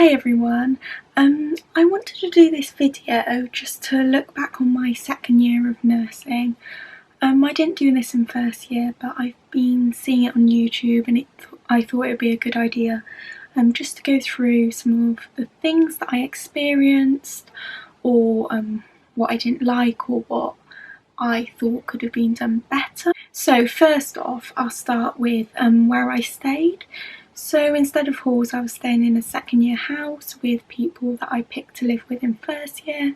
Hi everyone, I wanted to do this video just to look back on my second year of nursing. I didn't do this in first year, but I've been seeing it on YouTube and I thought it would be a good idea just to go through some of the things that I experienced, or what I didn't like, or what I thought could have been done better. So first off, I'll start with where I stayed. So instead of halls, I was staying in a second year house with people that I picked to live with in first year.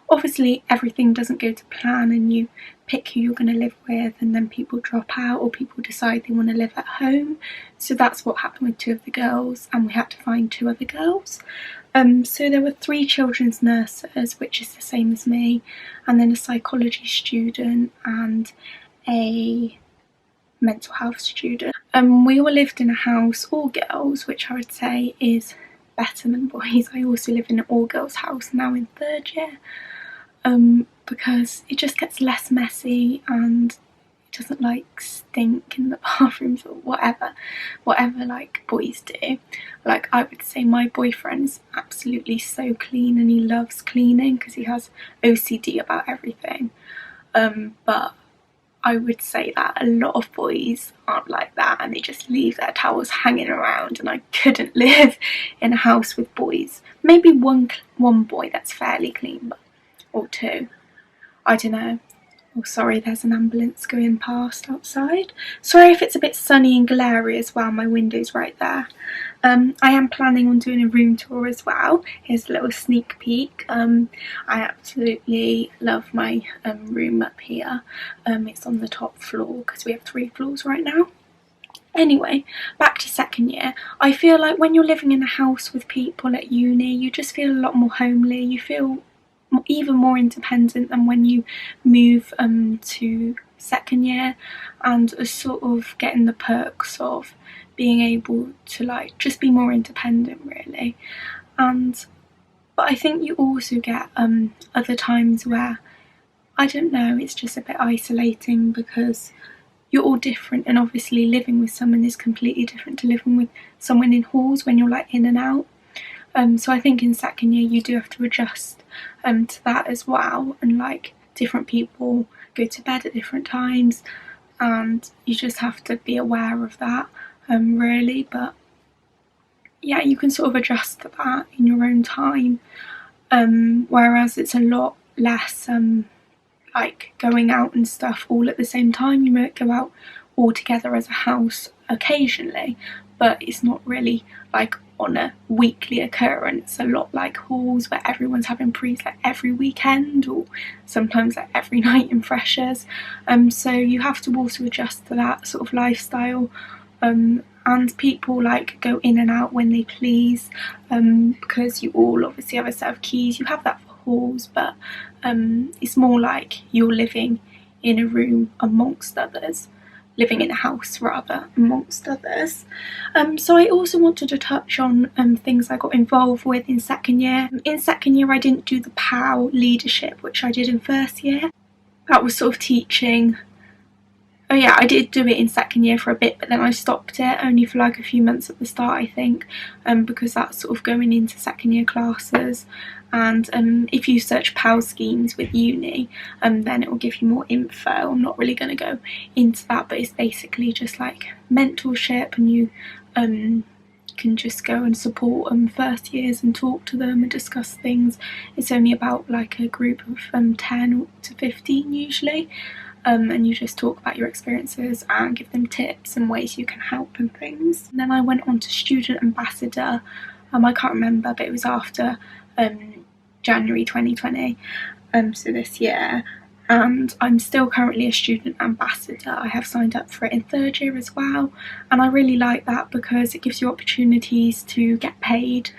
Obviously everything doesn't go to plan and you pick who you're going to live with, and then people drop out or people decide they want to live at home. So that's what happened with two of the girls, and we had to find two other girls. So there were 3 children's nurses, which is the same as me, and then a psychology student and a mental health student. We all lived in a house, all girls, which I would say is better than boys. I also live in an all girls house now in third year, because it just gets less messy and it doesn't like stink in the bathrooms or whatever like boys do. Like, I would say my boyfriend's absolutely so clean and he loves cleaning because he has OCD about everything, but I would say that a lot of boys aren't like that and they just leave their towels hanging around, and I couldn't live in a house with boys. Maybe one boy that's fairly clean, or 2, I don't know. Oh, sorry, there's an ambulance going past outside. Sorry if it's a bit sunny and glary as well, my window's right there. I am planning on doing a room tour as well. Here's a little sneak peek. I absolutely love my room up here. It's on the top floor because we have 3 floors right now. Anyway, back to second year. I feel like when you're living in a house with people at uni, you just feel a lot more homely. You feel even more independent than when you move to second year, and are sort of getting the perks of being able to like just be more independent really. But I think you also get other times where, I don't know, it's just a bit isolating because you're all different, and obviously living with someone is completely different to living with someone in halls when you're like in and out. So I think in second year you do have to adjust to that as well, and like different people go to bed at different times and you just have to be aware of that really. But yeah, you can sort of adjust to that in your own time, whereas it's a lot less like going out and stuff all at the same time. You might go out all together as a house occasionally, but it's not really like on a weekly occurrence. A lot like halls where everyone's having prees like every weekend, or sometimes like every night in freshers. So you have to also adjust to that sort of lifestyle, and people like go in and out when they please, because you all obviously have a set of keys. You have that for halls, but it's more like you're living in a room amongst others. Living in a house rather, amongst others. So I also wanted to touch on things I got involved with in second year. In second year I didn't do the POW leadership, which I did in first year. That was sort of teaching. Oh yeah, I did do it in second year for a bit, but then I stopped it, only for like a few months at the start I think, because that's sort of going into second year classes. And if you search POW schemes with uni, then it will give you more info. I'm not really going to go into that, but it's basically just like mentorship, and you can just go and support first years and talk to them and discuss things. It's only about like a group of 10 to 15 usually. And you just talk about your experiences and give them tips and ways you can help and things. And then I went on to student ambassador. I can't remember, but it was after January 2020, so this year, and I'm still currently a student ambassador. I have signed up for it in third year as well, and I really like that because it gives you opportunities to get paid,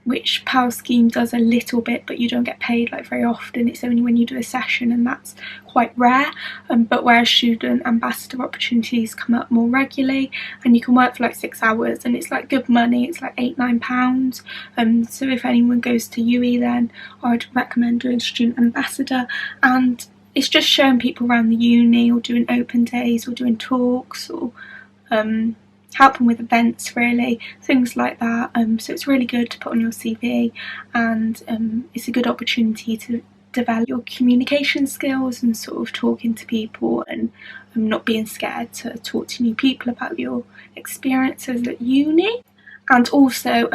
which POW scheme does a little bit, but you don't get paid like very often. It's only when you do a session, and that's quite rare. But whereas student ambassador opportunities come up more regularly, and you can work for like 6 hours, and it's like good money. It's like £8-9. So if anyone goes to UWE, then I'd recommend doing student ambassador. And it's just showing people around the uni, or doing open days, or doing talks, or helping with events, really, things like that. So it's really good to put on your CV, and it's a good opportunity to develop your communication skills and sort of talking to people, and not being scared to talk to new people about your experiences at uni. And also,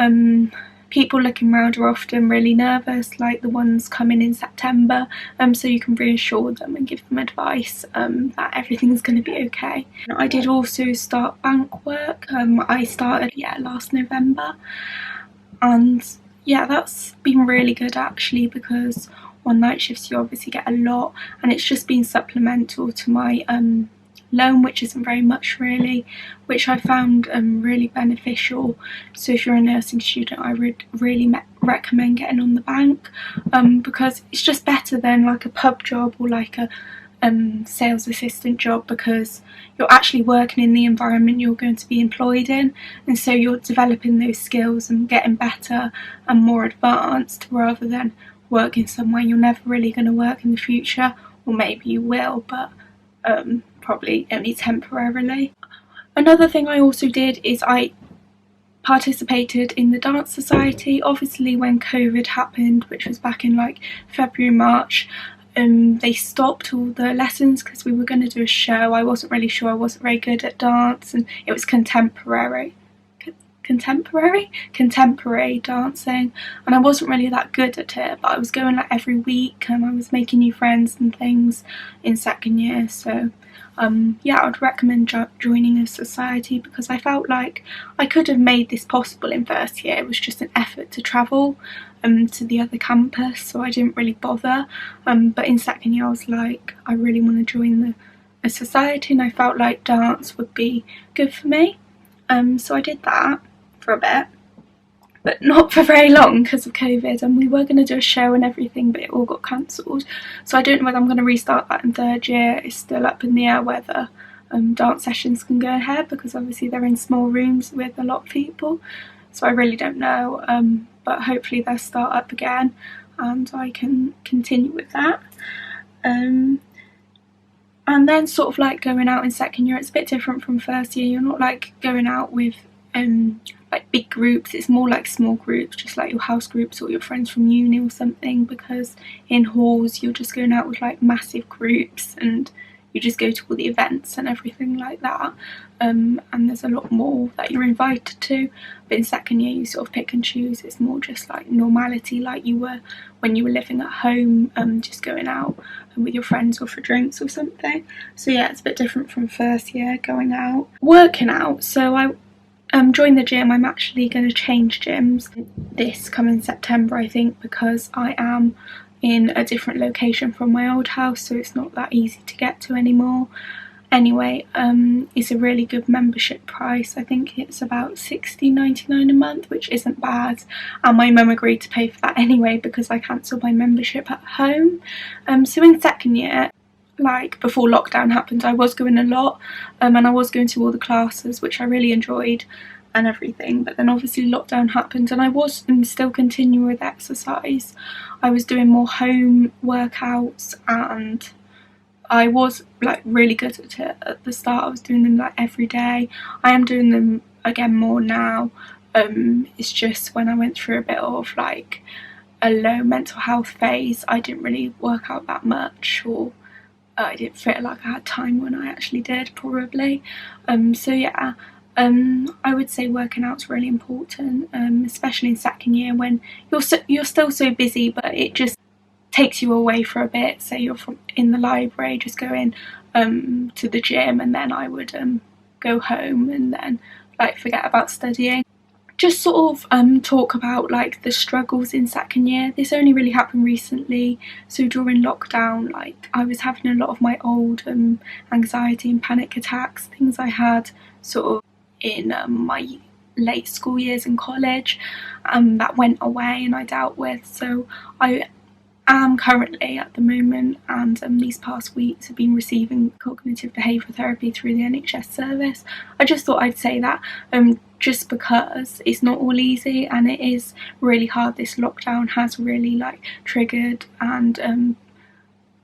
people looking around are often really nervous, like the ones coming in September, so you can reassure them and give them advice that everything's going to be okay. I did also start bank work. I started last November, and yeah, that's been really good actually, because on night shifts you obviously get a lot, and it's just been supplemental to my loan, which isn't very much really, which I found really beneficial. So if you're a nursing student, I would really recommend getting on the bank, because it's just better than like a pub job or like a sales assistant job, because you're actually working in the environment you're going to be employed in, and so you're developing those skills and getting better and more advanced, rather than working somewhere you're never really going to work in the future, or maybe you will, but probably only temporarily. Another thing I also did is I participated in the dance society. Obviously when COVID happened, which was back in like February, March, they stopped all the lessons because we were going to do a show. I wasn't really sure, I wasn't very good at dance, and it was contemporary dancing, and I wasn't really that good at it, but I was going like every week and I was making new friends and things in second year. So yeah, I'd recommend joining a society, because I felt like I could have made this possible in first year. It was just an effort to travel to the other campus, so I didn't really bother, but in second year I was like, I really want to join a society, and I felt like dance would be good for me, so I did that for a bit, but not for very long because of COVID, and we were going to do a show and everything, but it all got cancelled. So I don't know whether I'm going to restart that in third year. It's still up in the air whether dance sessions can go ahead, because obviously they're in small rooms with a lot of people, so I really don't know, but hopefully they'll start up again and I can continue with that. And then sort of like going out in second year, it's a bit different from first year. You're not like going out with like big groups, it's more like small groups, just like your house groups or your friends from uni or something, because in halls you're just going out with like massive groups and you just go to all the events and everything like that, and there's a lot more that you're invited to. But in second year you sort of pick and choose. It's more just like normality, like you were when you were living at home, just going out with your friends or for drinks or something. So yeah, it's a bit different from first year going out. Working out, so I joined the gym. I'm actually going to change gyms this coming September, I think, because I am in a different location from my old house, so it's not that easy to get to anymore. Anyway, it's a really good membership price. I think it's about £16.99 a month, which isn't bad, and my mum agreed to pay for that anyway because I cancelled my membership at home. So in second year, like before lockdown happened, I was going a lot, and I was going to all the classes, which I really enjoyed and everything, but then obviously lockdown happened and I was still continuing with exercise. I was doing more home workouts and I was like really good at it at the start. I was doing them like every day. I am doing them again more now. It's just when I went through a bit of like a low mental health phase, I didn't really work out that much, or I didn't feel like I had time when I actually did, probably. So yeah, I would say working out's really important, especially in second year when you're still so busy, but it just takes you away for a bit. Say you're in the library, just going to the gym, and then I would go home and then like forget about studying. Just sort of talk about like the struggles in second year. This only really happened recently, so during lockdown, like I was having a lot of my old anxiety and panic attacks, things I had sort of in my late school years in college, that went away and I dealt with. So I am currently at the moment, and these past weeks have been receiving cognitive behavioural therapy through the NHS service. I just thought I'd say that just because it's not all easy and it is really hard. This lockdown has really like triggered and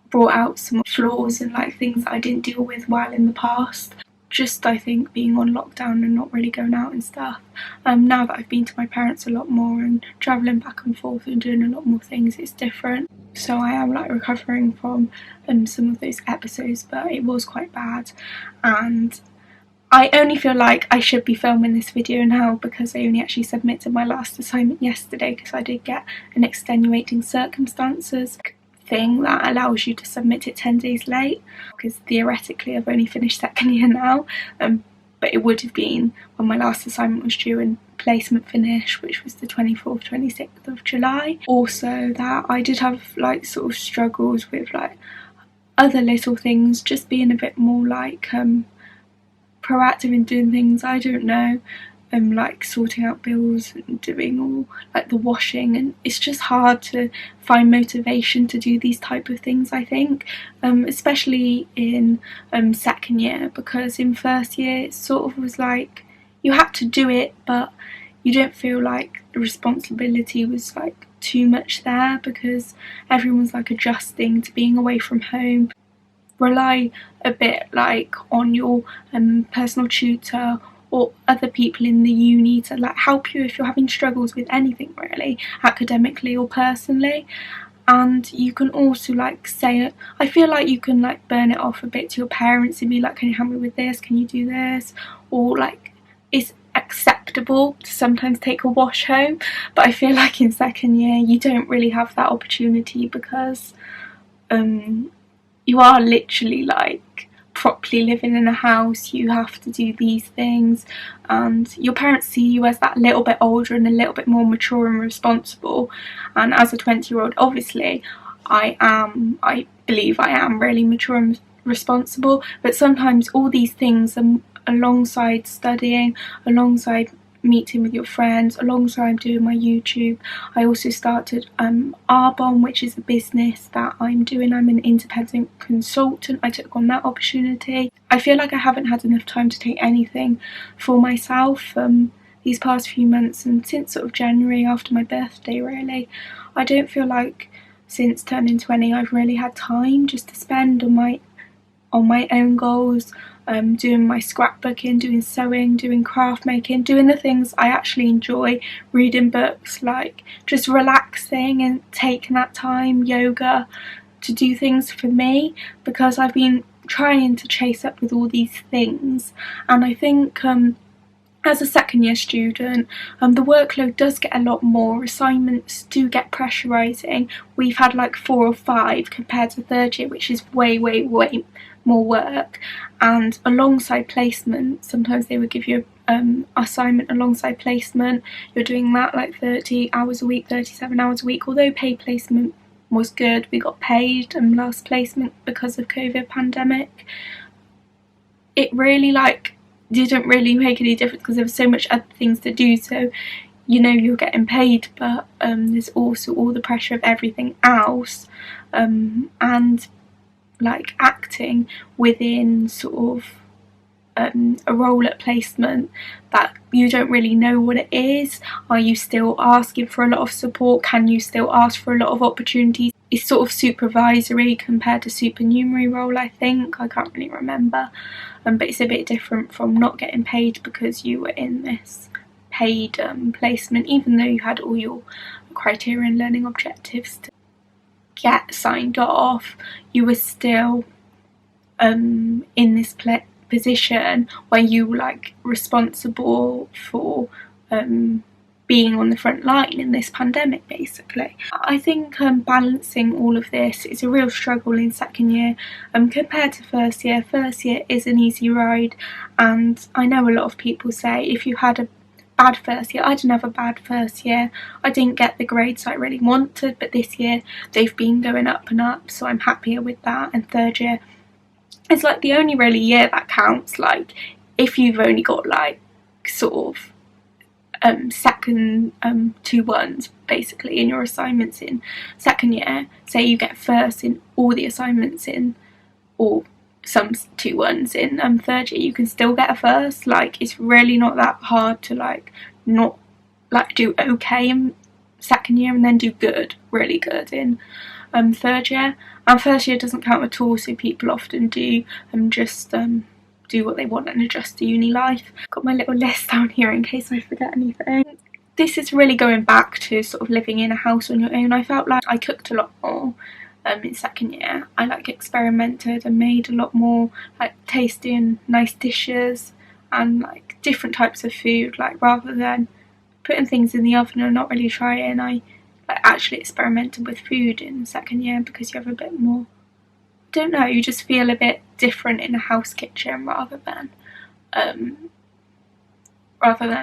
brought out some flaws and like things that I didn't deal with while in the past. just I think being on lockdown and not really going out and stuff. Now that I've been to my parents a lot more and travelling back and forth and doing a lot more things, it's different. So I am like recovering from some of those episodes, but it was quite bad, and I only feel like I should be filming this video now because I only actually submitted my last assignment yesterday, because I did get an extenuating circumstances thing that allows you to submit it 10 days late, because theoretically I've only finished second year now, but it would have been when my last assignment was due and placement finish, which was the 24th, 26th of July. Also that I did have like sort of struggles with like other little things, just being a bit more like proactive in doing things, I don't know, like sorting out bills and doing all like the washing, and it's just hard to find motivation to do these type of things, I think, especially in second year, because in first year it sort of was like you had to do it, but you don't feel like the responsibility was like too much there, because everyone's like adjusting to being away from home. Rely a bit like on your personal tutor or other people in the uni to like help you if you're having struggles with anything really, academically or personally. And you can also like say it, I feel like you can like burn it off a bit to your parents and be like, can you help me with this, can you do this, or like it's acceptable to sometimes take a wash home. But I feel like in second year you don't really have that opportunity, because you are literally like properly living in a house, you have to do these things, and your parents see you as that little bit older and a little bit more mature and responsible. And as a 20-year-old, obviously I believe I am really mature and responsible, but sometimes all these things alongside studying, alongside meeting with your friends, alongside doing my YouTube. I also started Arbonne, which is a business that I'm doing. I'm an independent consultant. I took on that opportunity. I feel like I haven't had enough time to take anything for myself these past few months, and since sort of January after my birthday really. I don't feel like since turning 20 I've really had time just to spend on my own goals, doing my scrapbooking, doing sewing, doing craft making, doing the things I actually enjoy, reading books, like just relaxing and taking that time, yoga, to do things for me, because I've been trying to chase up with all these things. And I think as a second year student, the workload does get a lot more, assignments do get pressurising. We've had like 4 or 5 compared to third year, which is way more work. And alongside placement, sometimes they would give you assignment alongside placement. You're doing that like 30 hours a week, 37 hours a week. Although paid placement was good, we got paid last placement because of COVID pandemic. It really like didn't really make any difference because there was so much other things to do, so you know you're getting paid, but there's also all the pressure of everything else, and like acting within sort of a role at placement that you don't really know what it is. Are you still asking for a lot of support? Can you still ask for a lot of opportunities? It's sort of supervisory compared to supernumerary role, I think. I can't really remember, but it's a bit different from not getting paid because you were in this paid placement, even though you had all your criteria and learning objectives to get signed off. You were still in this position where you were like responsible for being on the front line in this pandemic, basically. I think balancing all of this is a real struggle in second year compared to first year. First year is an easy ride, and I know a lot of people say if you had a bad first year. I didn't have a bad first year. I didn't get the grades I really wanted, but this year they've been going up and up, so I'm happier with that. And third year is like the only really year that counts. Like if you've only got like sort of second 2 1s basically in your assignments in second year, say you get first in all the assignments in, or some 2 1s in third year, you can still get a first. Like it's really not that hard to like not like do okay in second year and then do good, really good in third year. And first year doesn't count at all, so people often do just do what they want and adjust to uni life. Got my little list down here in case I forget anything. This is really going back to sort of living in a house on your own. I felt like I cooked a lot more in second year. I like experimented and made a lot more like tasty and nice dishes and like different types of food, like rather than putting things in the oven and not really trying. I like actually experimented with food in second year because you have a bit more, I don't know, you just feel a bit different in a house kitchen rather than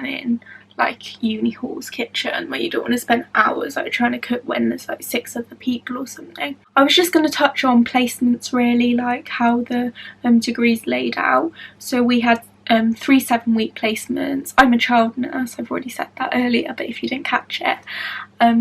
in like uni hall's kitchen where you don't want to spend hours like trying to cook when there's like 6 other people or something. I was just going to touch on placements really, like how the degree's laid out. So we had 3 7-week placements. I'm a child nurse, I've already said that earlier, but if you didn't catch it.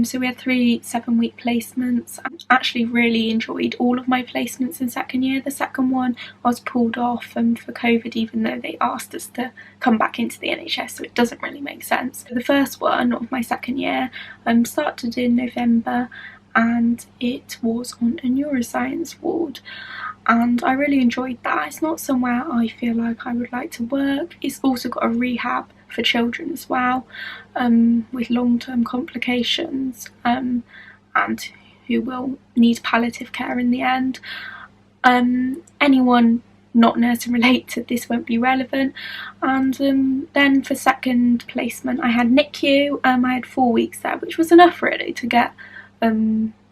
So we had 3 7-week placements. I actually really enjoyed all of my placements in second year. The second one I was pulled off for COVID, even though they asked us to come back into the NHS, so it doesn't really make sense. The first one of my second year started in November, and it was on a neuroscience ward, and I really enjoyed that. It's not somewhere I feel like I would like to work. It's also got a rehab for children as well, with long-term complications, and who will need palliative care in the end. Anyone not nursing related, this won't be relevant. And then for second placement I had NICU. I had 4 weeks there, which was enough really to get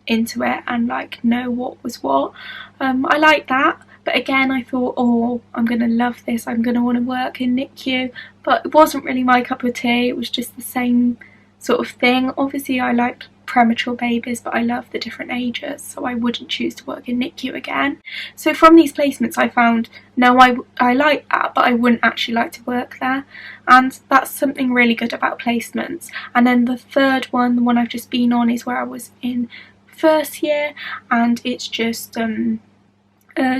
into it and like know what was what. I liked that, but again I thought, oh, I'm gonna love this, I'm gonna want to work in NICU, but it wasn't really my cup of tea. It was just the same sort of thing. Obviously I liked premature babies, but I love the different ages, so I wouldn't choose to work in NICU again. So from these placements I found, no, I like that, but I wouldn't actually like to work there, and that's something really good about placements. And then the third one, the one I've just been on, is where I was in first year, and it's just a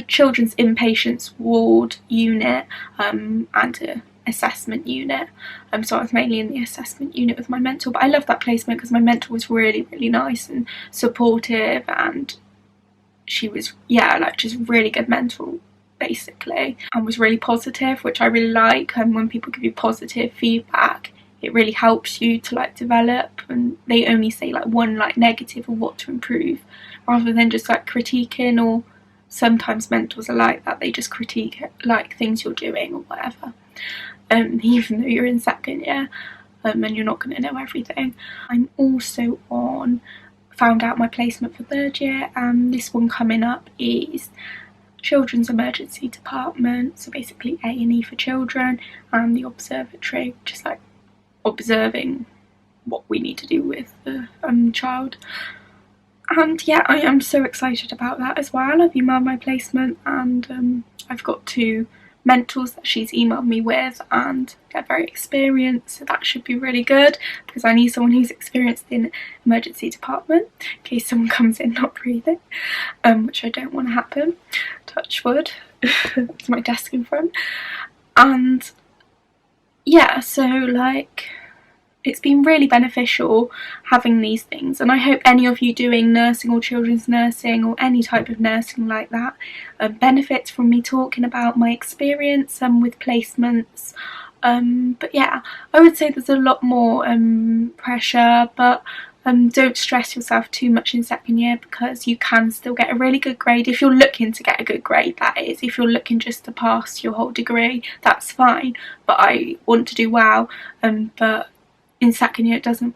children's inpatients ward unit and a assessment unit. So I was mainly in the assessment unit with my mentor, but I loved that placement because my mentor was really nice and supportive, and she was, yeah, like just really good mentor basically, and was really positive, which I really like. And when people give you positive feedback, it really helps you to like develop, and they only say like one like negative or what to improve rather than just like critiquing. Or sometimes mentors are like that, they just critique like things you're doing or whatever, even though you're in second year and you're not going to know everything. I'm also found out my placement for third year, and this one coming up is Children's Emergency Department, so basically A&E for children, and the observatory, just like observing what we need to do with the child. And yeah, I am so excited about that as well. I've emailed my placement, and I've got 2 mentors that she's emailed me with, and they're very experienced, so that should be really good because I need someone who's experienced in emergency department in case someone comes in not breathing, which I don't want to happen, touch wood. It's my desk in front. And yeah, so like it's been really beneficial having these things, and I hope any of you doing nursing or children's nursing or any type of nursing like that benefits from me talking about my experience with placements. But yeah, I would say there's a lot more pressure, but don't stress yourself too much in second year because you can still get a really good grade if you're looking to get a good grade, that is. If you're looking just to pass your whole degree, that's fine, but I want to do well, but in second year it doesn't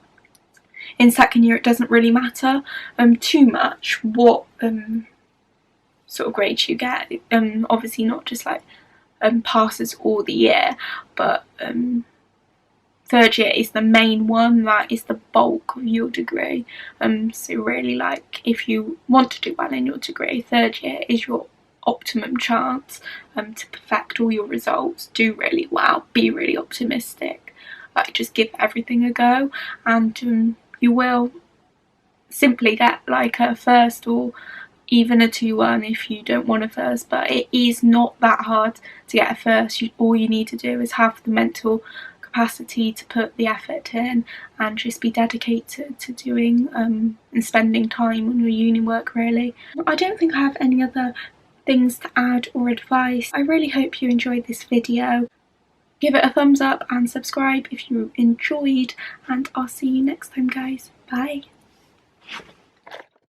really matter too much what sort of grades you get. Obviously not just like passes all the year, but third year is the main one, that is the bulk of your degree. So really, like, if you want to do well in your degree, third year is your optimum chance to perfect all your results, do really well, be really optimistic, like just give everything a go, and you will simply get like a first or even a 2-1 if you don't want a first. But it is not that hard to get a first. All you need to do is have the mental capacity to put the effort in and just be dedicated to doing and spending time on your uni work really. I don't think I have any other things to add or advice. I really hope you enjoyed this video. Give it a thumbs up and subscribe if you enjoyed, and I'll see you next time, guys. Bye.